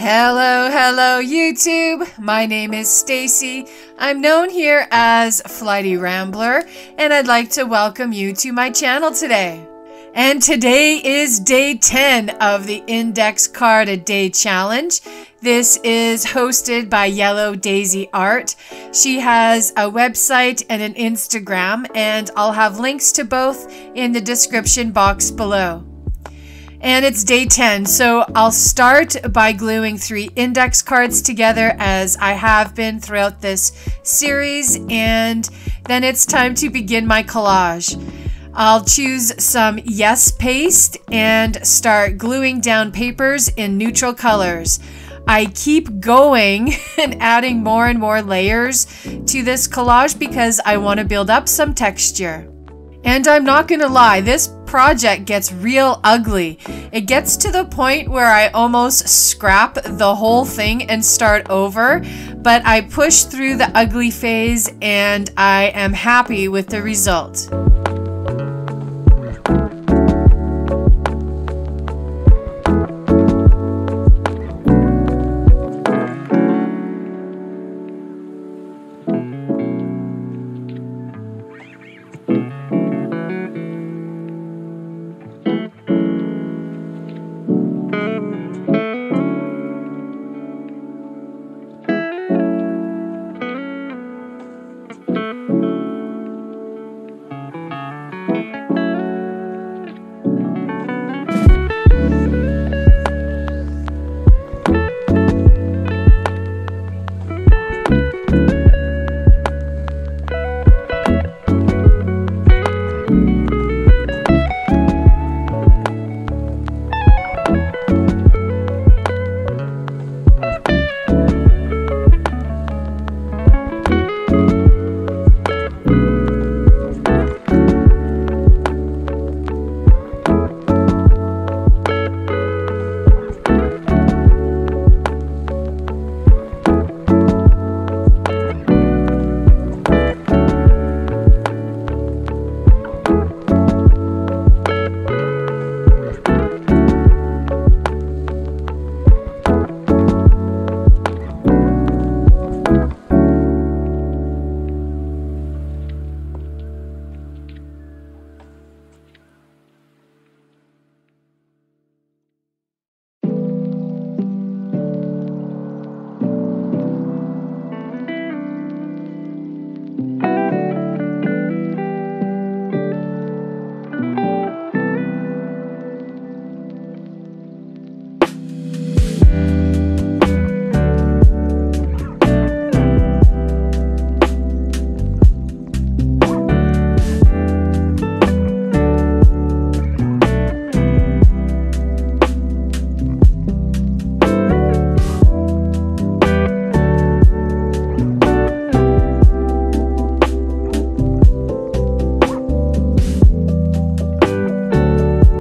Hello YouTube. My name is Stacy. I'm known here as flightyrambler, and I'd like to welcome you to my channel today. And today is day 10 of the Index Card a Day Challenge. This is hosted by Yellow Daisy Art. She has a website and an Instagram, and I'll have links to both in the description box below. And it's day 10, so I'll start by gluing 3 index cards together as I have been throughout this series, and then it's time to begin my collage. I'll choose some Yes paste and start gluing down papers in neutral colors. I keep going and adding more and more layers to this collage because I want to build up some texture. And I'm not gonna lie, this project gets real ugly. It gets to the point where I almost scrap the whole thing and start over, but I push through the ugly phase and I am happy with the result.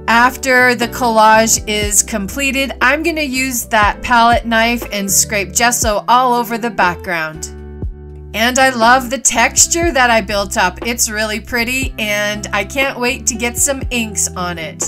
After the collage is completed, I'm going to use that palette knife and scrape gesso all over the background. And I love the texture that I built up. It's really pretty and I can't wait to get some inks on it.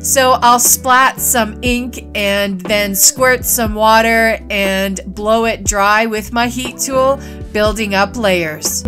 So I'll splat some ink and then squirt some water and blow it dry with my heat tool, building up layers.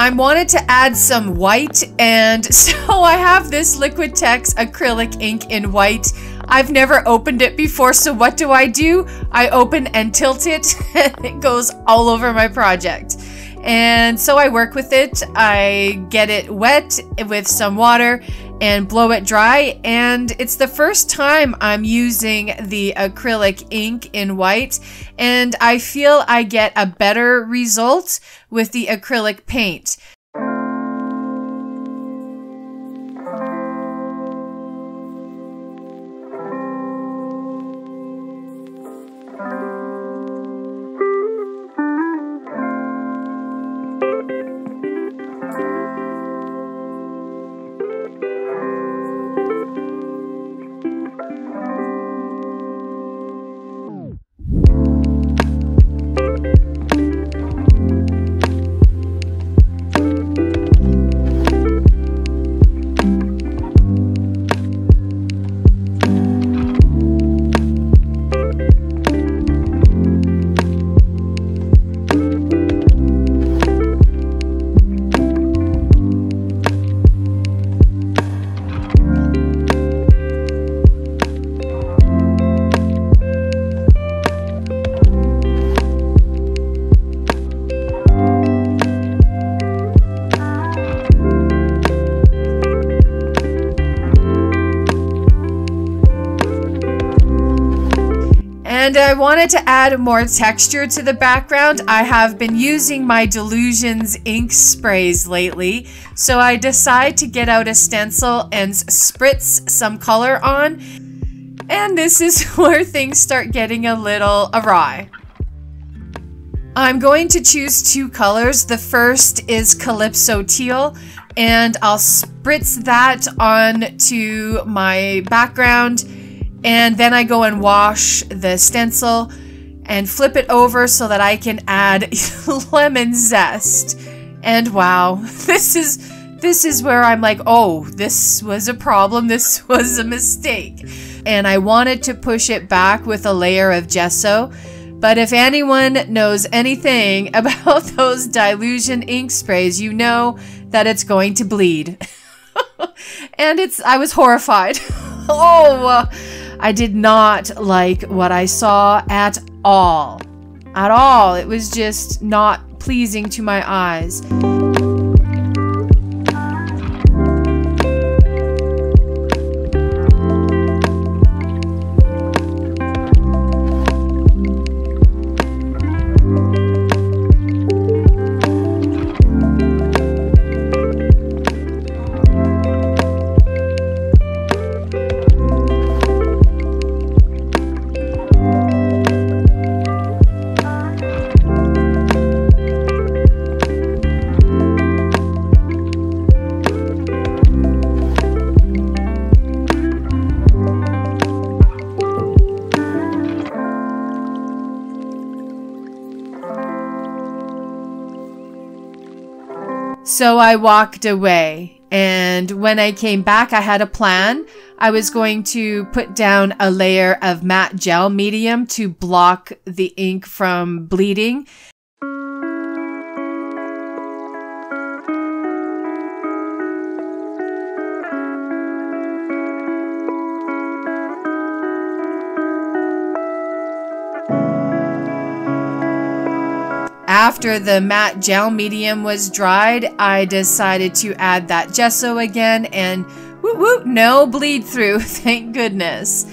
I wanted to add some white, and so I have this Liquitex acrylic ink in white. I've never opened it before, so what do? I open and tilt it, and it goes all over my project. And so I work with it. I get it wet with some water and blow it dry, and it's the first time I'm using the acrylic ink in white, and I feel I get a better result with the acrylic paint. And I wanted to add more texture to the background. I have been using my Delusions ink sprays lately, so I decide to get out a stencil and spritz some color on. And this is where things start getting a little awry. I'm going to choose two colors. The first is Calypso Teal, and I'll spritz that onto my background. And then I go and wash the stencil and flip it over so that I can add lemon zest. And wow, this is where I'm like, oh, this was a problem. This was a mistake. And I wanted to push it back with a layer of gesso. But if anyone knows anything about those Delusion ink sprays, you know that it's going to bleed. And I was horrified. Oh, I did not like what I saw at all. At all. It was just not pleasing to my eyes. So I walked away, and when I came back, I had a plan. I was going to put down a layer of matte gel medium to block the ink from bleeding. After the matte gel medium was dried, I decided to add that gesso again, and whoop whoop, no bleed through, thank goodness.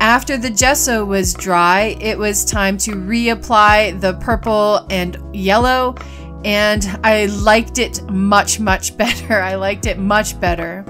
After the gesso was dry, it was time to reapply the purple and yellow, and I liked it much better. I liked it much better.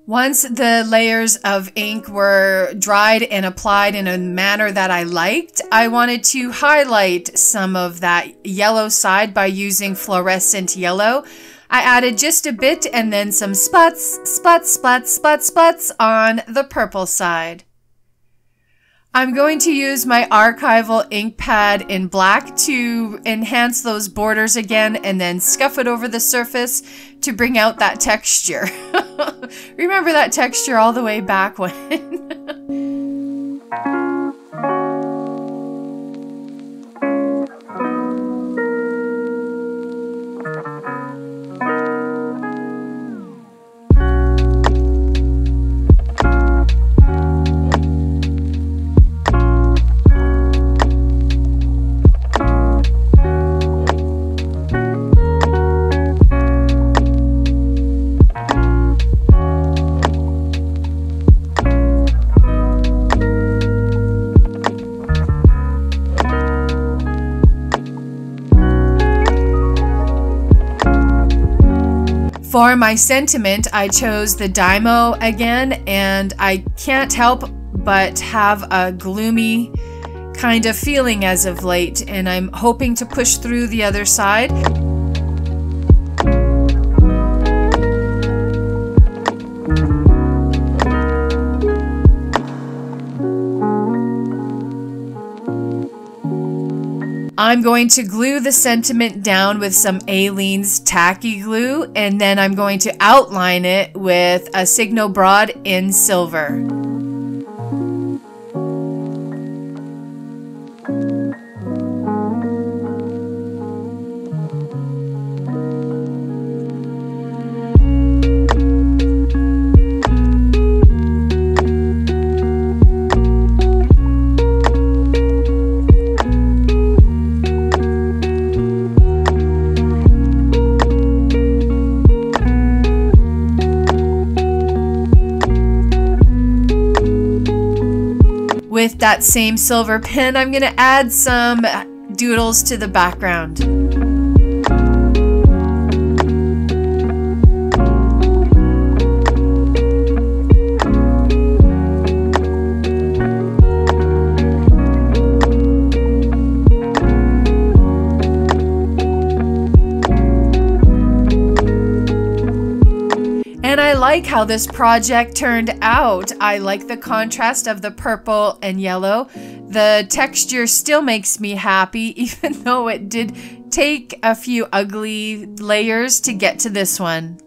Once the layers of ink were dried and applied in a manner that I liked, I wanted to highlight some of that yellow side by using fluorescent yellow. I added just a bit and then some spots on the purple side. I'm going to use my archival ink pad in black to enhance those borders again and then scuff it over the surface to bring out that texture. Remember that texture all the way back when? For my sentiment, I chose the Dymo again, and I can't help but have a gloomy kind of feeling as of late, and I'm hoping to push through the other side. I'm going to glue the sentiment down with some Aleene's tacky glue, and then I'm going to outline it with a Signo Broad in silver. With that same silver pen, I'm going to add some doodles to the background. And I like how this project turned out. I like the contrast of the purple and yellow. The texture still makes me happy, even though it did take a few ugly layers to get to this one.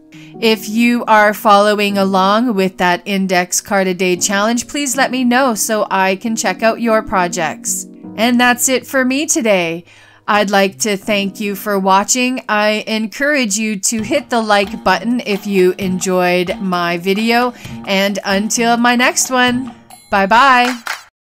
If you are following along with that index card a day challenge, please let me know so I can check out your projects. And that's it for me today. I'd like to thank you for watching. I encourage you to hit the like button if you enjoyed my video. And until my next one, bye-bye.